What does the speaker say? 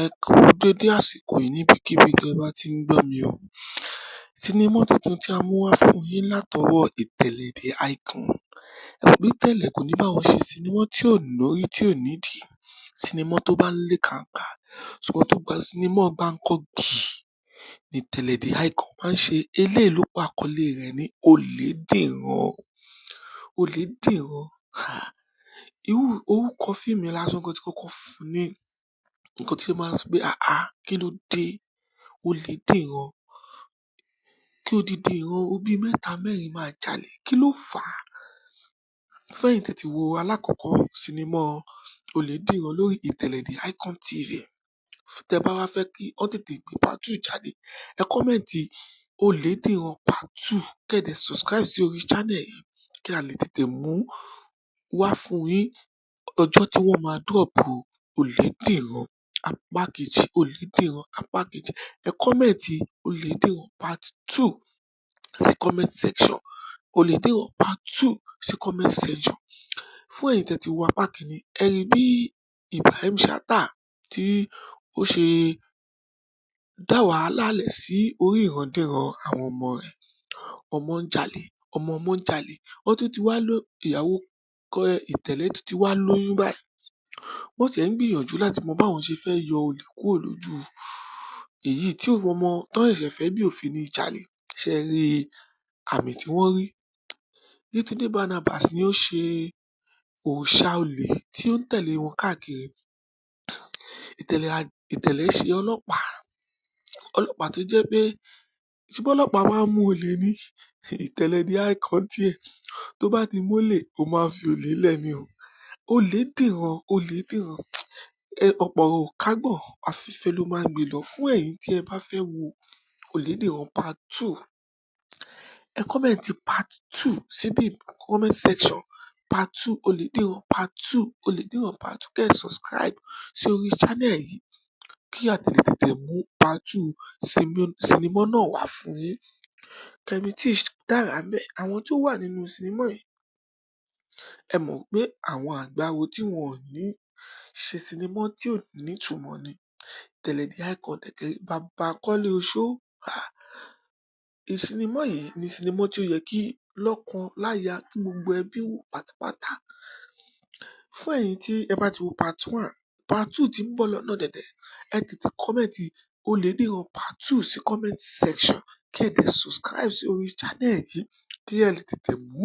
Ẹ kú dédé àsìkò yìí níbikíbi tí ẹ bá ti ń gbọ́ mi o. Sinimá tuntun tí a mú wá fún yín látọwọ́ Ìtẹ̀lẹ̀ The Icon. Ẹ mọ̀ pé Ìtẹ̀lẹ̀ kò ní bá wọn ṣe sinimá tí ò lórí tí ò nídìí. Sinimá tó bá ń lé kàǹkà. Ṣùgbọ́n tó gba sinimá gbáǹkọ́gbì ní Ìtẹ̀lẹ̀ The Icon máa ń ṣe. Eléyìí ló pa àkọlé rẹ̀ ní Olédìran. Olédìran. Irú orúkọ fíìmù yẹn lásán kan tí kọ́kọ́ fún ní nǹkan tí ó máa ń sọ pé kí ló dé Olédìran, kí odidi ìran òbí mẹ́ta mẹ́rin máa jalè, kí ló fà á? Fẹ́yìn tẹ́ ti wo alákọ̀ọ́kọ́ sinimá Olédìran lórí Ìtẹ̀lẹ̀ The Icon TV. Tẹ́ bá wá fẹ́ kí wọ́n tètè gbé part 2 jáde, ẹ kọ́mẹ̀ntì Olédìran part 2 kẹ́dẹ̀ subscribe sí orí channel yìí kí a lè tètè mú wá fún yín ọjọ́ tí wọ́n máa drop Olédìran apá kejì. Olédìran apá kejì. Ẹ kọ́mẹ̀ntì Olédìran part 2 sí comment section. Olédìran part 2 sí comment section. Fún ẹ̀yin tẹ́ ti wo apá kìíní, ẹ rí bí Ibrahim Chatta tí ó ṣe dá wàhálà lẹ̀ sí orí ìrandíran àwọn ọmọ rẹ̀. Ọmọ ń jalè, ọmọ ń jalè. Wọ́n tún ti wá ìyàwó Ìtẹ̀lẹ̀ tún ti wá lóyún báyìí. Wọ́n sì ń gbìyànjú láti mọ báwọn ṣe fẹ́ yọ olè kúrò lójú èyí tí ọmọ tán ṣẹ̀ṣẹ̀ fẹ́ bí òfin ní jalè. Ṣé ẹ rí àmì tí wọ́n rí? Yetunde Barnabas ni ó ṣe òòṣà olè tí ó ń tẹ̀lé wọn káàkiri. Ìtẹ̀lẹ̀ ṣe ọlọ́pàá. Ọlọ́pàá tó jẹ́ pé ṣùgbọ́n ọlọ́pàá máa ń mú olè ní Ìtẹ̀lẹ̀ The Icon tiẹ̀. Tó bá ti mú olè, ó máa ń fi olè lẹ̀ ni o. Olédìran, Olédìran. Ọ̀pọ̀ ò kágbọ̀n, afẹ́fẹ́ ló máa ń gbé lọ. Fún ẹ̀yin tí ẹ bá fẹ́ wo Olédìran part 2, ẹ kọ́mẹ̀ntì part 2 síbí comment section. Part 2 Olédìran part 2 Olédìran part 2 kẹ́ ẹ subscribe sí orí channel yìí kí a lè tètè mú part 2 sinimá náà wá fún yín. Kẹ́mi tí dára mẹ́ àwọn tó wà nínú sinimá yìí. Ẹ mọ̀ pé àwọn àgbáwo tí wọn ò ní ṣe sinimá tí ò ní ìtumọ̀ ni. Ìtẹ̀lẹ̀ The Icon tẹ̀tẹ̀ bàbá Kọ́lé Oṣó. Sinimá yìí ni sinimá tí ó yẹ kí lọ́kàn láya kí gbogbo ẹbí wò pátápátá. Fún ẹ̀yin tí ẹ bá ti wo part 1, part 2 tí ń bọ̀ lọ́nà dẹ̀dẹ̀, ẹ tètè kọ́mẹ̀ntì Olédìran part 2 sí comment section kí ẹ dẹ̀ subscribe sí orí channel yìí kí ẹ lè tètè mú